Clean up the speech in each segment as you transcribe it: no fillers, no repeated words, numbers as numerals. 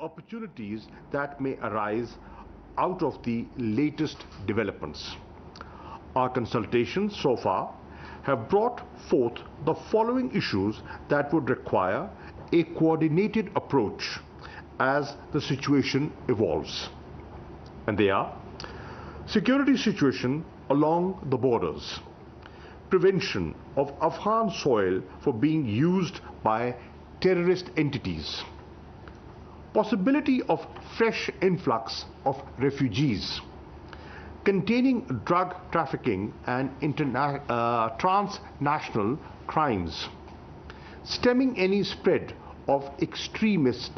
opportunities that may arise out of the latest developments. Our consultations so far have brought forth the following issues that would require a coordinated approach as the situation evolves. And they are: security situation along the borders, prevention of Afghan soil for being used by terrorist entities, possibility of fresh influx of refugees, containing drug trafficking and transnational crimes, stemming any spread of extremist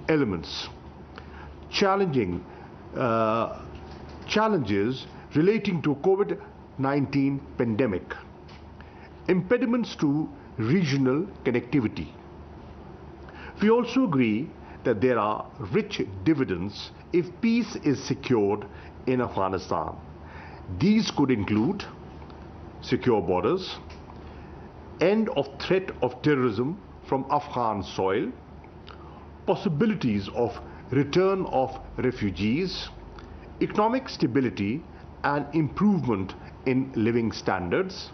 elements, challenges relating to COVID-19 pandemic, impediments to regional connectivity. We also agree that there are rich dividends if peace is secured in Afghanistan. These could include secure borders, end of threat of terrorism from Afghan soil, possibilities of return of refugees, economic stability and improvement in living standards,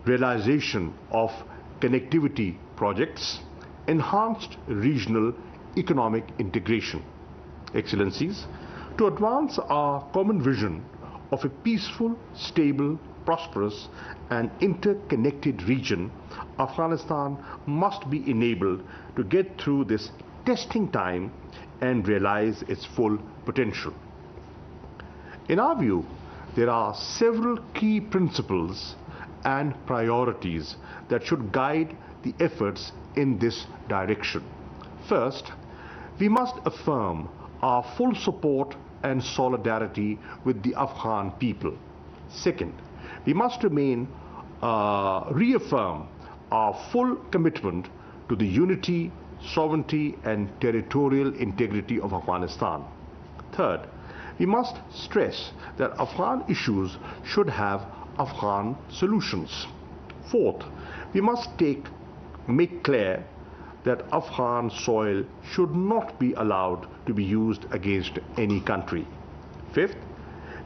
realization of connectivity projects, enhanced regional economic integration. Excellencies, to advance our common vision of a peaceful, stable, prosperous and interconnected region, Afghanistan must be enabled to get through this testing time and realize its full potential. In our view, there are several key principles and priorities that should guide the efforts in this direction. First, we must affirm our full support and solidarity with the Afghan people. Second, we must reaffirm our full commitment to the unity, sovereignty and territorial integrity of Afghanistan. Third, we must stress that Afghan issues should have Afghan solutions. Fourth, we must make clear that Afghan soil should not be allowed to be used against any country. Fifth,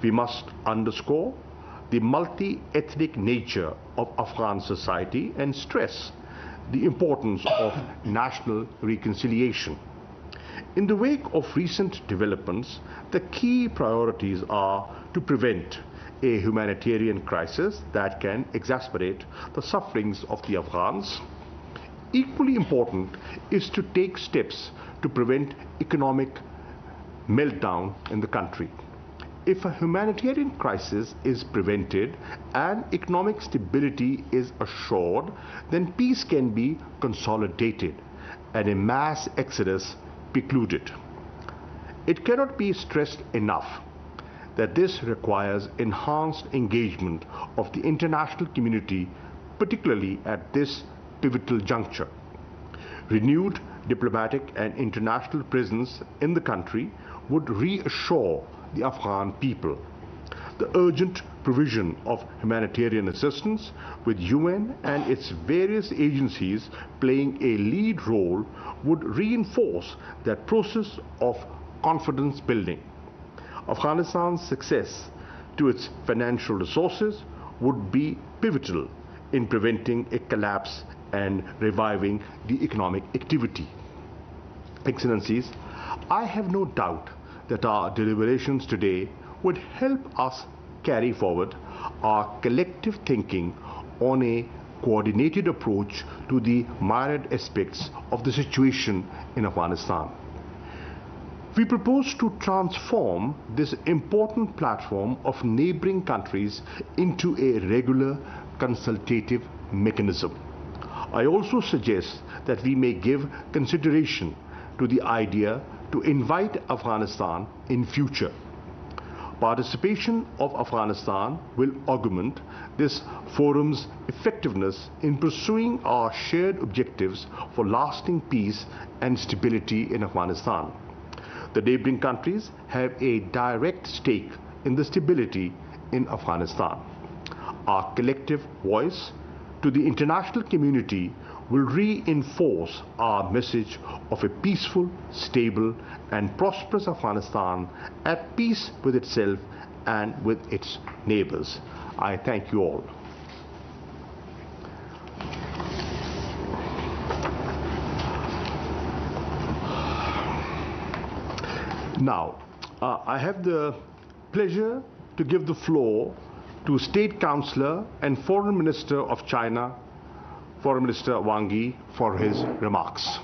we must underscore the multi-ethnic nature of Afghan society and stress the importance of national reconciliation. In the wake of recent developments, the key priorities are to prevent a humanitarian crisis that can exacerbate the sufferings of the Afghans. Equally important is to take steps to prevent economic meltdown in the country. If a humanitarian crisis is prevented and economic stability is assured, then peace can be consolidated and a mass exodus precluded. It cannot be stressed enough that this requires enhanced engagement of the international community, particularly at this pivotal juncture. Renewed diplomatic and international presence in the country would reassure the Afghan people. The urgent provision of humanitarian assistance, with UN and its various agencies playing a lead role, would reinforce that process of confidence building. Afghanistan's success to its financial resources would be pivotal in preventing a collapse and reviving the economic activity. Excellencies, I have no doubt that our deliberations today would help us carry forward our collective thinking on a coordinated approach to the myriad aspects of the situation in Afghanistan. We propose to transform this important platform of neighboring countries into a regular consultative mechanism. I also suggest that we may give consideration to the idea to invite Afghanistan in future. Participation of Afghanistan will augment this forum's effectiveness in pursuing our shared objectives for lasting peace and stability in Afghanistan. The neighboring countries have a direct stake in the stability in Afghanistan. Our collective voice to the international community will reinforce our message of a peaceful, stable and prosperous Afghanistan at peace with itself and with its neighbors. I thank you all. Now, I have the pleasure to give the floor to State Councillor and Foreign Minister of China, Foreign Minister Wang Yi, for his remarks.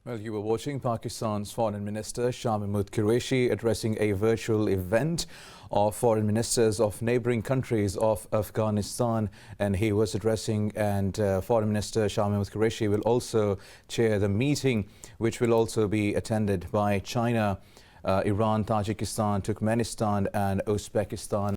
Well, you were watching Pakistan's Foreign Minister Shah Mehmood Qureshi addressing a virtual event of foreign ministers of neighboring countries of Afghanistan, and he was addressing, and Foreign Minister Shah Mehmood Qureshi will also chair the meeting, which will also be attended by China, Iran, Tajikistan, Turkmenistan and Uzbekistan.